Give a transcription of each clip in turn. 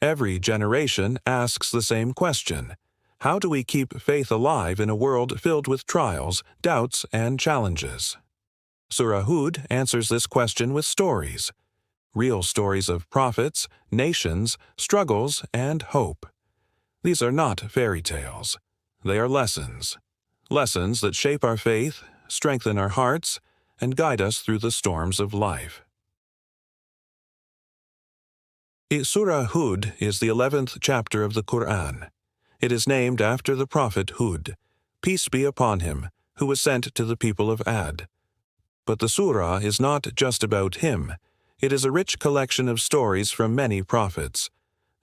Every generation asks the same question: how do we keep faith alive in a world filled with trials, doubts, and challenges? Surah Hud answers this question with stories. Real stories of prophets, nations, struggles, and hope. These are not fairy tales. They are lessons. Lessons that shape our faith, strengthen our hearts, and guide us through the storms of life. Surah Hud is the 11th chapter of the Quran. It is named after the prophet Hud, peace be upon him, who was sent to the people of Ad. But the surah is not just about him. It is a rich collection of stories from many prophets: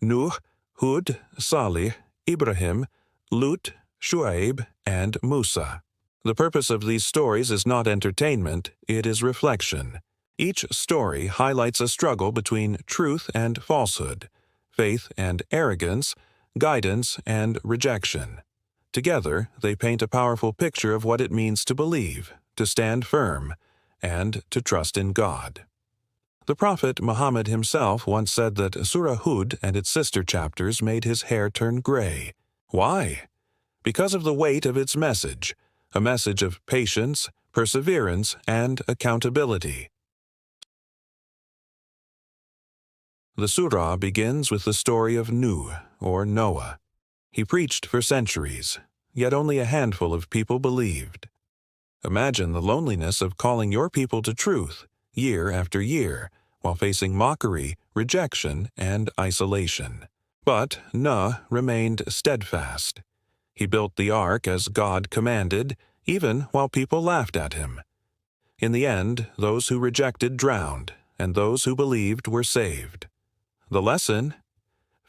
Nuh, Hud, Salih, Ibrahim, Lut, Shu'aib, and Musa. The purpose of these stories is not entertainment, it is reflection. Each story highlights a struggle between truth and falsehood, faith and arrogance, guidance and rejection. Together, they paint a powerful picture of what it means to believe, to stand firm, and to trust in God. The Prophet Muhammad himself once said that Surah Hud and its sister chapters made his hair turn gray. Why? Because of the weight of its message, a message of patience, perseverance, and accountability. The surah begins with the story of Nuh, or Noah. He preached for centuries, yet only a handful of people believed. Imagine the loneliness of calling your people to truth, year after year, while facing mockery, rejection, and isolation. But Nuh remained steadfast. He built the ark as God commanded, even while people laughed at him. In the end, those who rejected drowned, and those who believed were saved. The lesson?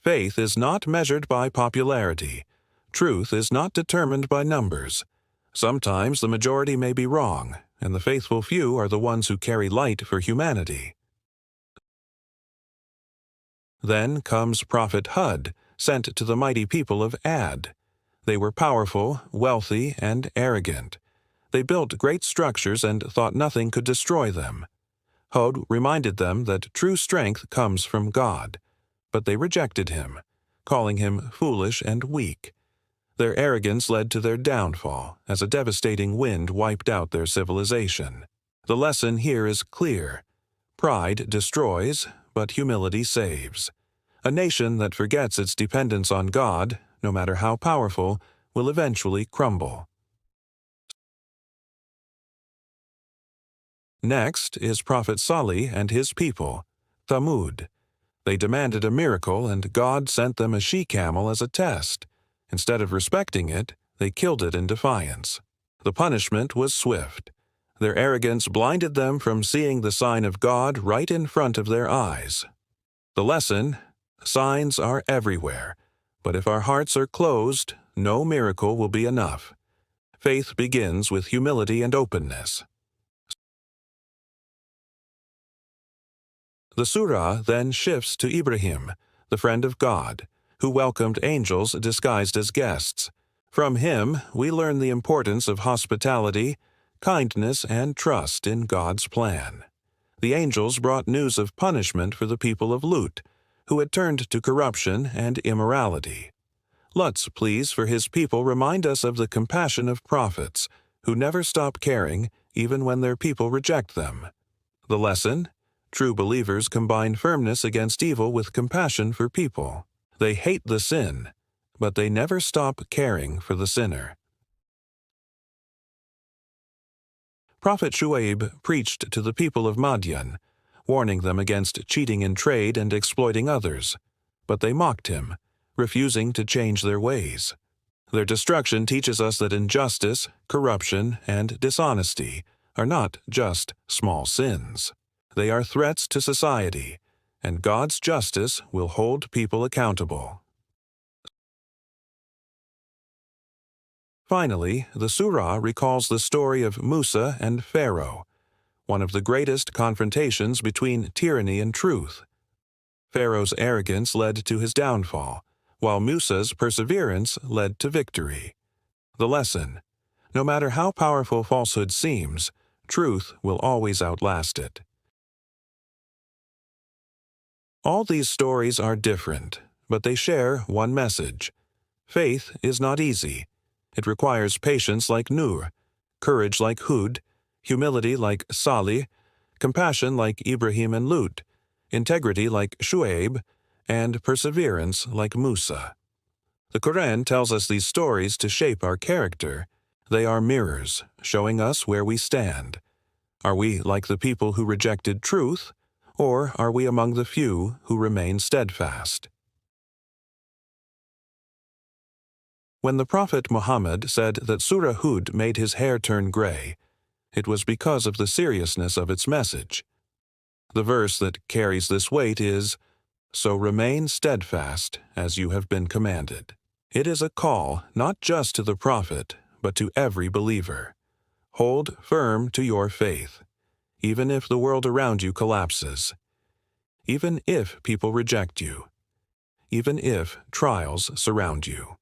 Faith is not measured by popularity. Truth is not determined by numbers. Sometimes the majority may be wrong, and the faithful few are the ones who carry light for humanity. Then comes Prophet Hud, sent to the mighty people of Ad. They were powerful, wealthy, and arrogant. They built great structures and thought nothing could destroy them. Hud reminded them that true strength comes from God, but they rejected him, calling him foolish and weak. Their arrogance led to their downfall, as a devastating wind wiped out their civilization. The lesson here is clear. Pride destroys, but humility saves. A nation that forgets its dependence on God, no matter how powerful, will eventually crumble. Next is Prophet Salih and his people, Thamud. They demanded a miracle, and God sent them a she-camel as a test. Instead of respecting it, they killed it in defiance. The punishment was swift. Their arrogance blinded them from seeing the sign of God right in front of their eyes. The lesson: signs are everywhere, but if our hearts are closed, no miracle will be enough. Faith begins with humility and openness. The surah then shifts to Ibrahim, the friend of God, who welcomed angels disguised as guests. From him, we learn the importance of hospitality, kindness, and trust in God's plan. The angels brought news of punishment for the people of Lut, who had turned to corruption and immorality. Lut's pleas for his people remind us of the compassion of prophets, who never stop caring even when their people reject them. The lesson? True believers combine firmness against evil with compassion for people. They hate the sin, but they never stop caring for the sinner. Prophet Shu'aib preached to the people of Madian, warning them against cheating in trade and exploiting others. But they mocked him, refusing to change their ways. Their destruction teaches us that injustice, corruption, and dishonesty are not just small sins. They are threats to society, and God's justice will hold people accountable. Finally, the surah recalls the story of Musa and Pharaoh, one of the greatest confrontations between tyranny and truth. Pharaoh's arrogance led to his downfall, while Musa's perseverance led to victory. The lesson: no matter how powerful falsehood seems, truth will always outlast it. All these stories are different, but they share one message. Faith is not easy. It requires patience like Nur, courage like Hud, humility like Salih, compassion like Ibrahim and Lut, integrity like Shu'aib, and perseverance like Musa. The Quran tells us these stories to shape our character. They are mirrors, showing us where we stand. Are we like the people who rejected truth, or are we among the few who remain steadfast? When the Prophet Muhammad said that Surah Hud made his hair turn gray, it was because of the seriousness of its message. The verse that carries this weight is, "So remain steadfast as you have been commanded." It is a call not just to the Prophet, but to every believer. Hold firm to your faith, even if the world around you collapses, even if people reject you, even if trials surround you.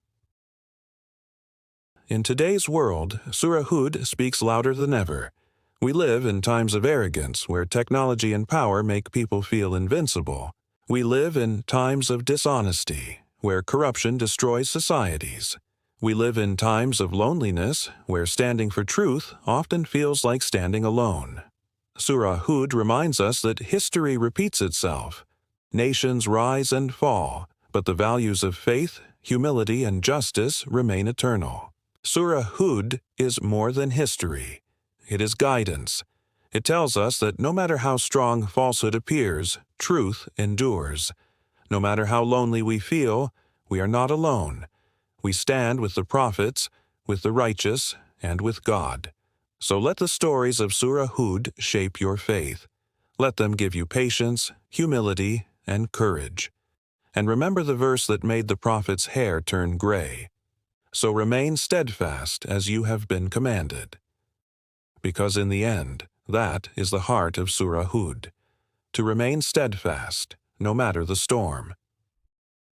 In today's world, Surah Hud speaks louder than ever. We live in times of arrogance where technology and power make people feel invincible. We live in times of dishonesty where corruption destroys societies. We live in times of loneliness where standing for truth often feels like standing alone. Surah Hud reminds us that history repeats itself. Nations rise and fall, but the values of faith, humility, and justice remain eternal. Surah Hud is more than history. It is guidance. It tells us that no matter how strong falsehood appears, truth endures. No matter how lonely we feel, we are not alone. We stand with the prophets, with the righteous, and with God. So let the stories of Surah Hud shape your faith. Let them give you patience, humility, and courage. And remember the verse that made the prophet's hair turn gray. So remain steadfast as you have been commanded. Because in the end, that is the heart of Surah Hud. To remain steadfast, no matter the storm.